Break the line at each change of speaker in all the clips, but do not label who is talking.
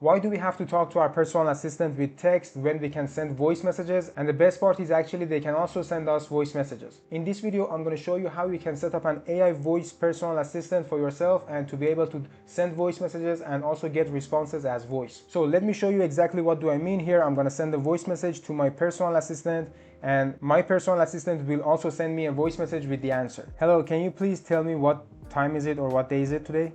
Why do we have to talk to our personal assistant with text when we can send voice messages? And the best part is actually they can also send us voice messages. In this video, I'm going to show you how you can set up an AI voice personal assistant for yourself and to be able to send voice messages and also get responses as voice. So let me show you exactly what do I mean here. I'm going to send a voice message to my personal assistant, and my personal assistant will also send me a voice message with the answer. Hello, can you please tell me what time is it or what day is it today?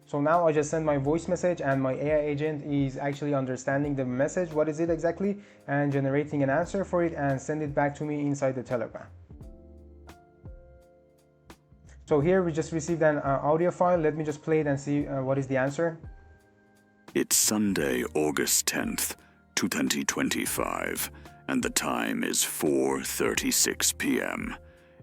So now I just send my voice message and my AI agent is actually understanding the message, what is it exactly, and generating an answer for it and send it back to me inside the Telegram. So here we just received an audio file. Let me just play it and see what is the answer.
It's Sunday, August 10th, 2025, and the time is 4:36 p.m.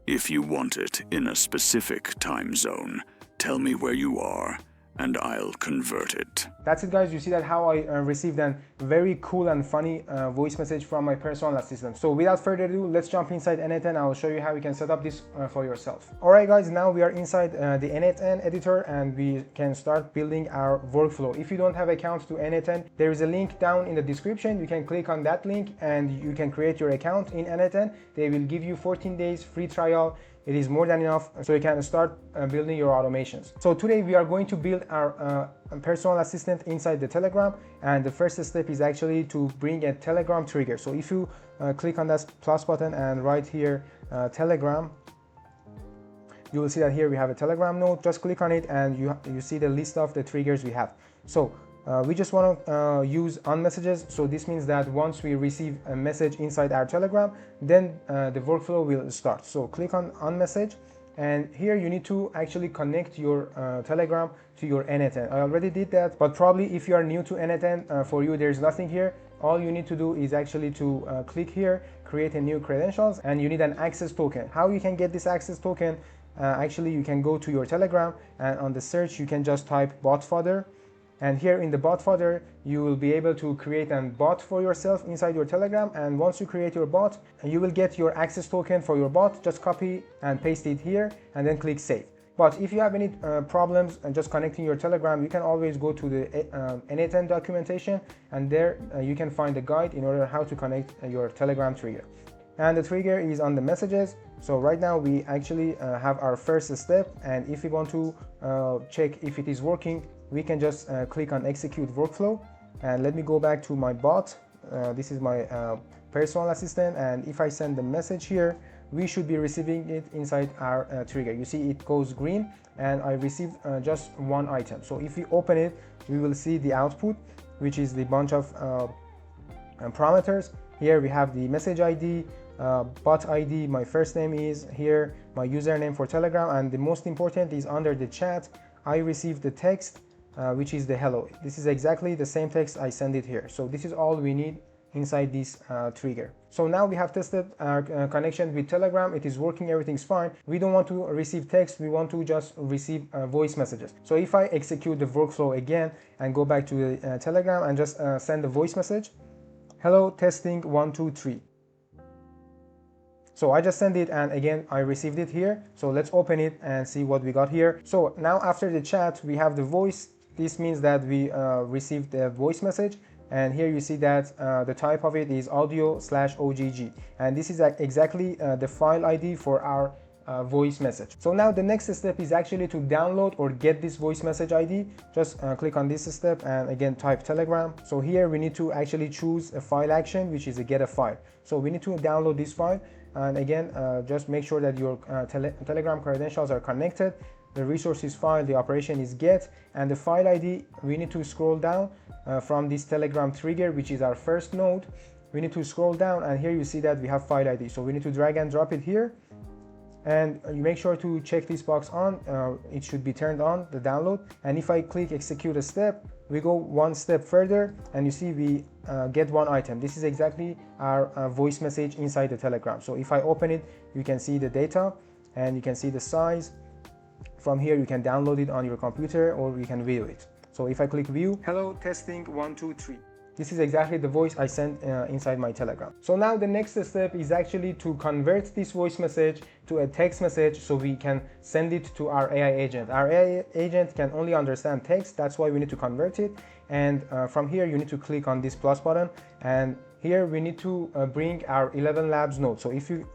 If you want it in a specific time zone, tell me where you are, and I'll convert it.
That's it, guys. You see that how I received a very cool and funny voice message from my personal assistant. So without further ado, let's jump inside n8n. I'll show you how you can set up this for yourself. All right, guys, now we are inside the n8n editor and we can start building our workflow. If you don't have account to n8n, there is a link down in the description. You can click on that link and you can create your account in n8n. They will give you 14 days free trial. It is more than enough, so you can start building your automations. So today we are going to build our personal assistant inside the Telegram, and the first step is actually to bring a Telegram trigger. So if you click on that plus button and right here Telegram, you will see that here we have a Telegram node. Just click on it and you see the list of the triggers we have. So we just want to use on messages. So this means that once we receive a message inside our Telegram, then the workflow will start. So click on message, and here you need to actually connect your Telegram to your n8n. I already did that, but probably if you are new to n8n, for you there's nothing here. All you need to do is actually to click here, create a new credentials, and you need an access token. How you can get this access token? Actually, you can go to your Telegram and on the search you can just type bot fodder. And here in the bot fodder, you will be able to create a bot for yourself inside your Telegram. And once you create your bot, you will get your access token for your bot. Just copy and paste it here and then click save. But if you have any problems just connecting your Telegram, you can always go to the n8n documentation, and there you can find a guide in order how to connect your Telegram trigger. And the trigger is on the messages. So right now we actually have our first step, and if we want to check if it is working, we can just click on execute workflow. And let me go back to my bot. This is my personal assistant, and if I send the message here, we should be receiving it inside our trigger. You see it goes green and I received just one item. So if we open it, we will see the output, which is the bunch of parameters. Here we have the message ID, bot ID, my first name is here, my username for Telegram, and the most important is under the chat, I received the text, which is the hello. This is exactly the same text I send it here. So this is all we need inside this trigger. So now we have tested our connection with Telegram. It is working, everything's fine. We don't want to receive text, we want to just receive voice messages. So if I execute the workflow again and go back to the Telegram and just send a voice message, hello, testing 1 2 3. So I just sent it and again I received it here. So let's open it and see what we got here. So now after the chat we have the voice. This means that we received a voice message, and here you see that the type of it is audio/OGG, and this is exactly the file ID for our voice message. So now the next step is actually to download or get this voice message ID. Just click on this step and again type Telegram. So here we need to actually choose a file action, which is a get a file. So we need to download this file, and again just make sure that your Telegram credentials are connected. The resources file, the operation is get, and the file ID, we need to scroll down from this Telegram trigger, which is our first node. We need to scroll down, and here you see that we have file ID. So we need to drag and drop it here, and you make sure to check this box on. It should be turned on, the download. And if I click execute a step, we go one step further, and you see we get one item. This is exactly our voice message inside the Telegram. So if I open it, you can see the data and you can see the size. From here you can download it on your computer or you can view it. So if I click view, hello, testing 1 2 3. This is exactly the voice I sent inside my Telegram. So now the next step is actually to convert this voice message to a text message so we can send it to our AI agent. Our AI agent can only understand text, that's why we need to convert it. And from here you need to click on this plus button, and here we need to bring our ElevenLabs node. So if you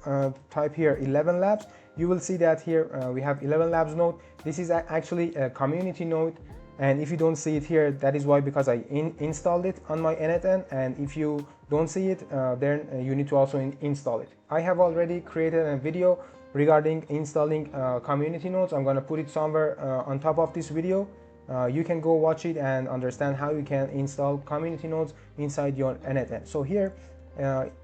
type here ElevenLabs, you will see that here we have ElevenLabs node. This is actually a community node, and if you don't see it here, that is why, because I installed it on my n8n, and if you don't see it, then you need to also install it. I have already created a video regarding installing community nodes. I'm going to put it somewhere on top of this video. You can go watch it and understand how you can install community nodes inside your n8n. So here,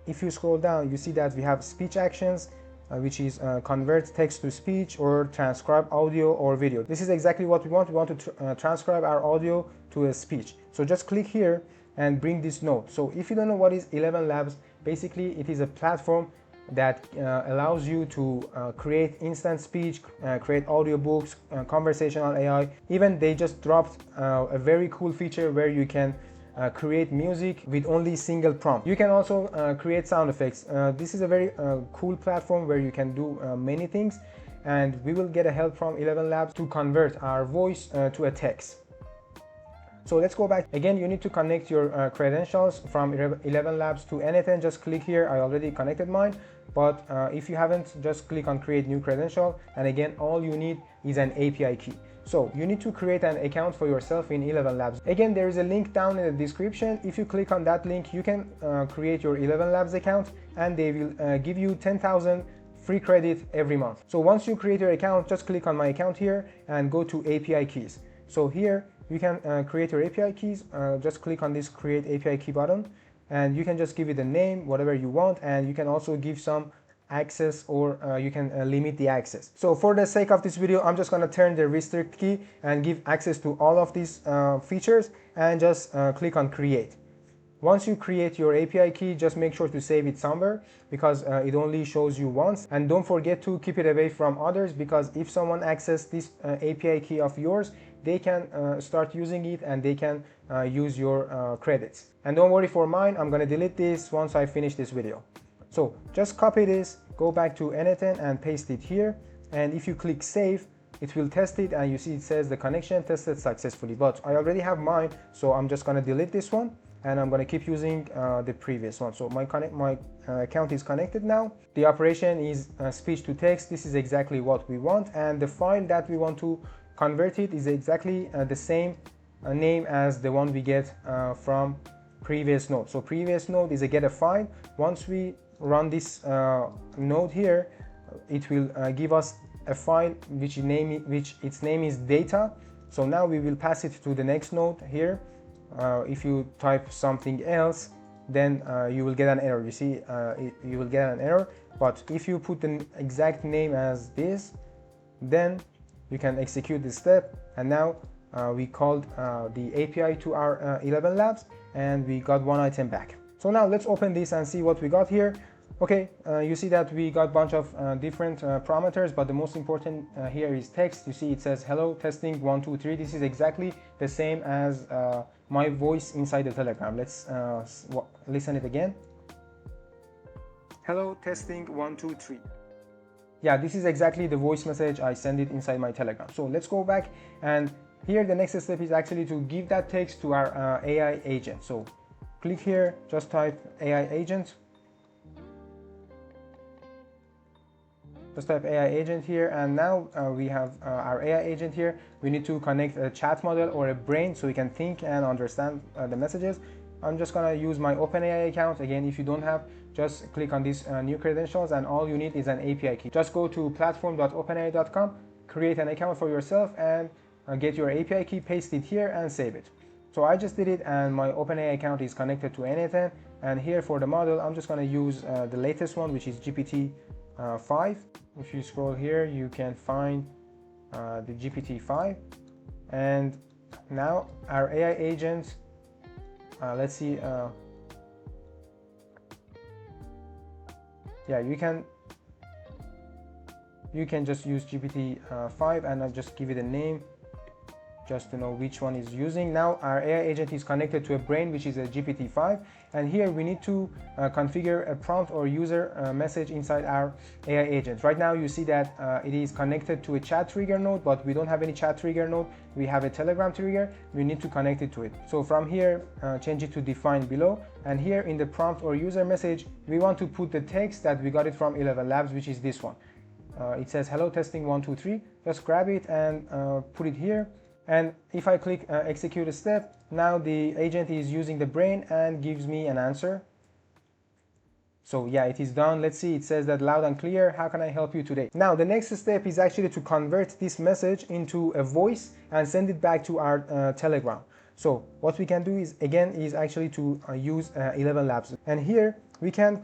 if you scroll down, you see that we have speech actions, which is convert text to speech or transcribe audio or video. This is exactly what we want. We want to transcribe our audio to a speech. So just click here and bring this node. So if you don't know what is ElevenLabs, basically it is a platform that allows you to create instant speech, create audiobooks, conversational AI. Even they just dropped a very cool feature where you can create music with only single prompt. You can also create sound effects. This is a very cool platform where you can do many things, and we will get a help from ElevenLabs to convert our voice to a text. So let's go back. Again, you need to connect your credentials from ElevenLabs to n8n. Just click here. I already connected mine, but if you haven't, just click on create new credential, and again, all you need is an API key. So you need to create an account for yourself in ElevenLabs. Again, there is a link down in the description. If you click on that link, you can create your ElevenLabs account, and they will give you 10,000 free credit every month. So once you create your account, just click on my account here and go to API keys. So here you can create your API keys. Just click on this create API key button, and you can just give it a name, whatever you want, and you can also give some access, or you can limit the access. So for the sake of this video, I'm just going to turn the restrict key and give access to all of these features, and just click on create. Once you create your API key, just make sure to save it somewhere, because it only shows you once. And don't forget to keep it away from others, because if someone accesses this API key of yours, they can start using it and they can use your credits. And don't worry for mine, I'm going to delete this once I finish this video. So just copy this, go back to n8n and paste it here. And if you click save, it will test it, and you see it says the connection tested successfully. But I already have mine, so I'm just going to delete this one, and I'm going to keep using the previous one. So my account is connected now. The operation is speech to text. This is exactly what we want, and the file that we want to convert it is exactly the same name as the one we get from previous node. So previous node is a get a file. Once we run this node here, it will give us a file which its name is data. So now we will pass it to the next node here. If you type something else, then you will get an error. You see, you will get an error. But if you put the exact name as this, then you can execute this step. And now we called the API to our ElevenLabs, and we got one item back. So now let's open this and see what we got here. Okay, you see that we got a bunch of different parameters, but the most important here is text. You see it says hello testing 1 2 3. This is exactly the same as my voice inside the Telegram. Let's listen it again. Hello testing 1 2 3. Yeah, this is exactly the voice message I send it inside my Telegram. So let's go back, and here the next step is actually to give that text to our AI agent. So click here, just type AI agent. Just type AI agent here, and now we have our AI agent here. We need to connect a chat model or a brain so we can think and understand the messages. I'm just gonna use my OpenAI account. Again, if you don't have, just click on these new credentials, and all you need is an API key. Just go to platform.openai.com, create an account for yourself, and get your API key, paste it here, and save it. So I just did it, and my OpenAI account is connected to n8n. And here for the model, I'm just gonna use the latest one, which is GPT-5. If you scroll here, you can find the GPT-5. And now our AI agent, let's see, yeah, you can just use GPT-5, and I'll just give it a name, just to know which one is using. Now our AI agent is connected to a brain, which is a GPT-5, and here we need to configure a prompt or user message inside our AI agent. Right now you see that it is connected to a chat trigger node, but we don't have any chat trigger node. We have a Telegram trigger. We need to connect it to it. So from here, change it to define below, and here in the prompt or user message, we want to put the text that we got it from ElevenLabs, which is this one. It says hello testing 1 2 3. Just grab it and put it here. And if I click execute a step, now the agent is using the brain and gives me an answer. So yeah, it is done. Let's see, it says that loud and clear, how can I help you today? Now the next step is actually to convert this message into a voice and send it back to our Telegram. So what we can do is actually to use ElevenLabs, and here we can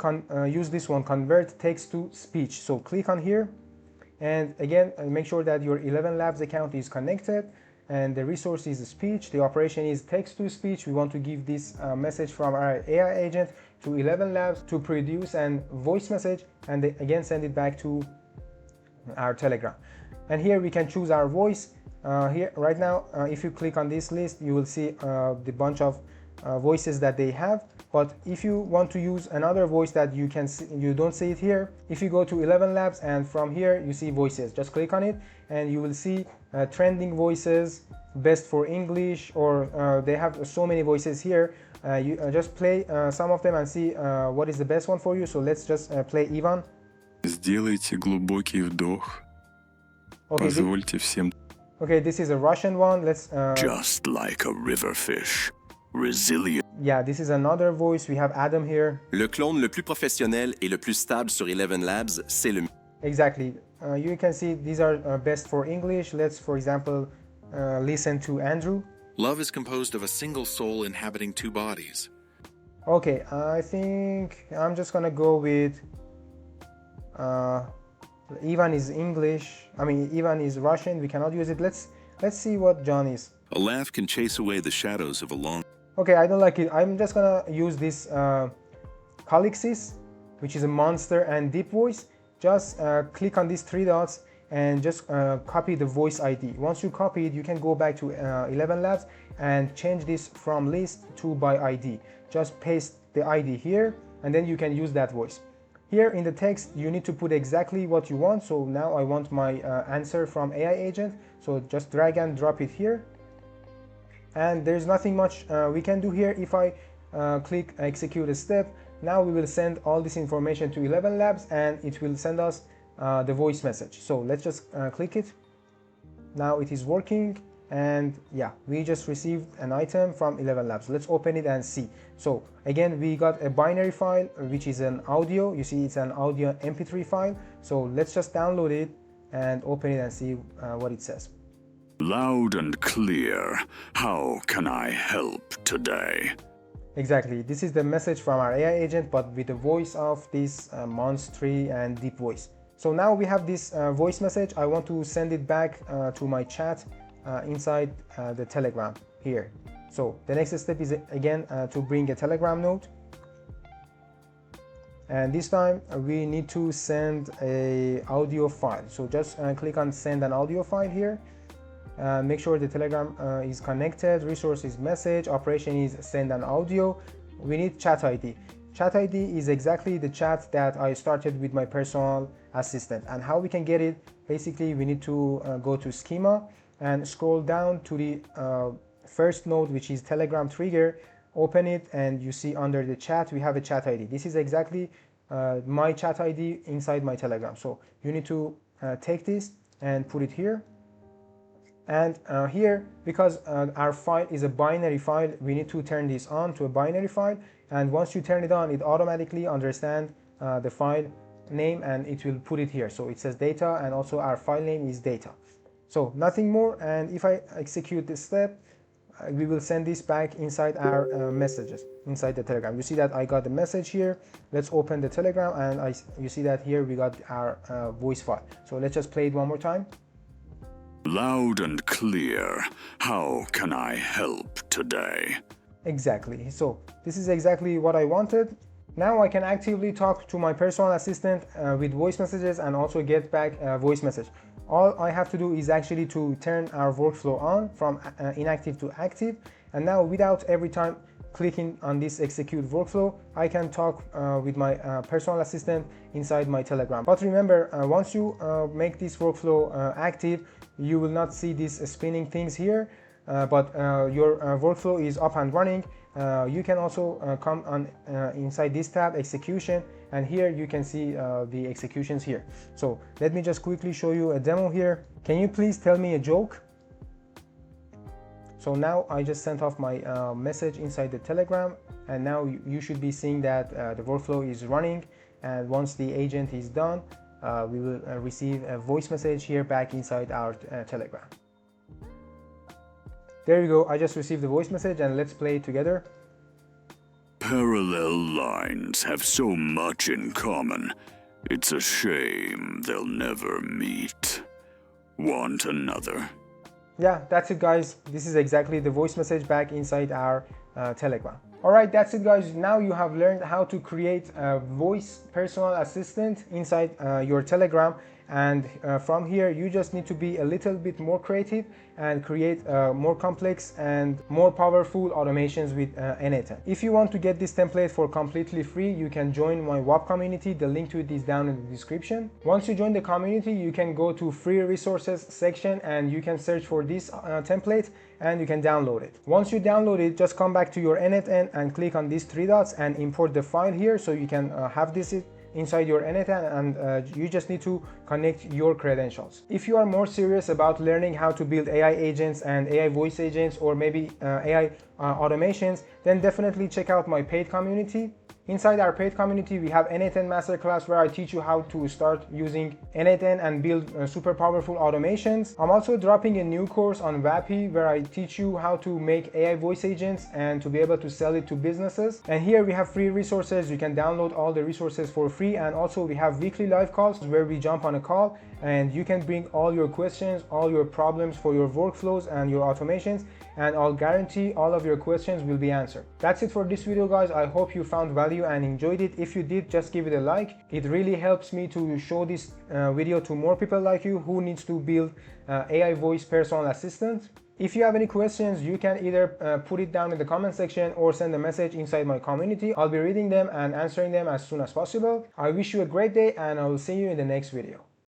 use this one, convert text to speech. So click on here, and again make sure that your ElevenLabs account is connected, and the resource is speech, the operation is text to speech. We want to give this message from our AI agent to ElevenLabs to produce a voice message, and again send it back to our Telegram. And here we can choose our voice. Here right now, if you click on this list, you will see the bunch of voices that they have. But if you want to use another voice that you can see, you don't see it here, if you go to ElevenLabs and from here you see voices, just click on it and you will see trending voices, best for English, or they have so many voices here. You just play some of them and see what is the best one for you. So let's just play Ivan.
Сделайте глубокий вдох. Позвольте всем.
Okay, this is a Russian one. Let's
Just like a river fish, resilient.
Yeah, this is another voice. We have Adam here.
Le clone le plus professionnel et le plus stable sur ElevenLabs, c'est le...
Exactly. You can see these are best for English. Let's, for example, listen to Andrew.
Love is composed of a single soul inhabiting two bodies.
Okay, I think I'm just gonna go with Ivan is English. I mean, Ivan is Russian. We cannot use it. Let's see what John is.
A laugh can chase away the shadows of a long...
Okay, I don't like it. I'm just gonna use this Calixis, which is a monster and deep voice. Just click on these three dots and just copy the voice ID. Once you copy it, you can go back to ElevenLabs and change this from list to by ID. Just paste the ID here, and then you can use that voice. Here in the text, you need to put exactly what you want. So now I want my answer from AI agent. So just drag and drop it here. And there's nothing much we can do here. If I click execute a step, now we will send all this information to ElevenLabs and it will send us the voice message. So let's just click it. Now it is working, and yeah, we just received an item from ElevenLabs. Let's open it and see. So again, we got a binary file, which is an audio. You see it's an audio MP3 file. So let's just download it and open it and see what it says.
Loud and clear, how can I help today?
Exactly, this is the message from our AI agent, but with the voice of this monstery and deep voice. So now we have this voice message. I want to send it back to my chat inside the Telegram here. So the next step is again to bring a Telegram node. And this time we need to send a audio file. So just click on send an audio file here. Make sure the Telegram is connected, resource is message, operation is send an audio. We need chat ID. Chat ID is exactly the chat that I started with my personal assistant. And how we can get it, basically we need to go to schema and scroll down to the first node, which is Telegram trigger. Open it and you see under the chat we have a chat ID. This is exactly my chat ID inside my Telegram. So you need to take this and put it here. And here, because our file is a binary file, we need to turn this on to a binary file. And once you turn it on, it automatically understands the file name and it will put it here. So it says data, and also our file name is data. So nothing more. And if I execute this step, we will send this back inside our messages inside the Telegram. You see that I got the message here. Let's open the Telegram, and you see that here we got our voice file. So let's just play it one more time.
Loud and clear, how can I help today?
Exactly. So this is exactly what I wanted. Now I can actively talk to my personal assistant with voice messages and also get back a voice message. All I have to do is actually to turn our workflow on from inactive to active. And now without every time clicking on this execute workflow, I can talk with my personal assistant inside my Telegram. But remember, once you make this workflow active, you will not see these spinning things here, but your workflow is up and running. You can also come on inside this tab, execution, and here you can see the executions here. So let me just quickly show you a demo here. Can you please tell me a joke? So now I just sent off my message inside the Telegram, and now you should be seeing that the workflow is running, and once the agent is done, we will receive a voice message here back inside our Telegram. There you go, I just received the voice message, and let's play it together.
Parallel lines have so much in common. It's a shame they'll never meet. Want another?
Yeah, that's it guys. This is exactly the voice message back inside our Telegram. Alright, that's it guys. Now you have learned how to create a voice personal assistant inside your Telegram, and from here you just need to be a little bit more creative and create more complex and more powerful automations with n8n. If you want to get this template for completely free, you can join my WAP community. The link to it is down in the description. Once you join the community, you can go to free resources section and you can search for this template and you can download it. Once you download it, just come back to your n8n and click on these three dots and import the file here, so you can have this inside your n8n, and you just need to connect your credentials. If you are more serious about learning how to build AI agents and AI voice agents, or maybe AI automations, then definitely check out my paid community. Inside our paid community, we have n8n masterclass where I teach you how to start using n8n and build super powerful automations. I'm also dropping a new course on WAPI where I teach you how to make AI voice agents and to be able to sell it to businesses. And here we have free resources. You can download all the resources for free, and also we have weekly live calls where we jump on a call and you can bring all your questions, all your problems for your workflows and your automations, and I'll guarantee all of your questions will be answered. That's it for this video guys. I hope you found value and enjoyed it. If you did, just give it a like. It really helps me to show this video to more people like you who needs to build AI voice personal assistant. If you have any questions, you can either put it down in the comment section or send a message inside my community. I'll be reading them and answering them as soon as possible. I wish you a great day, and I will see you in the next video.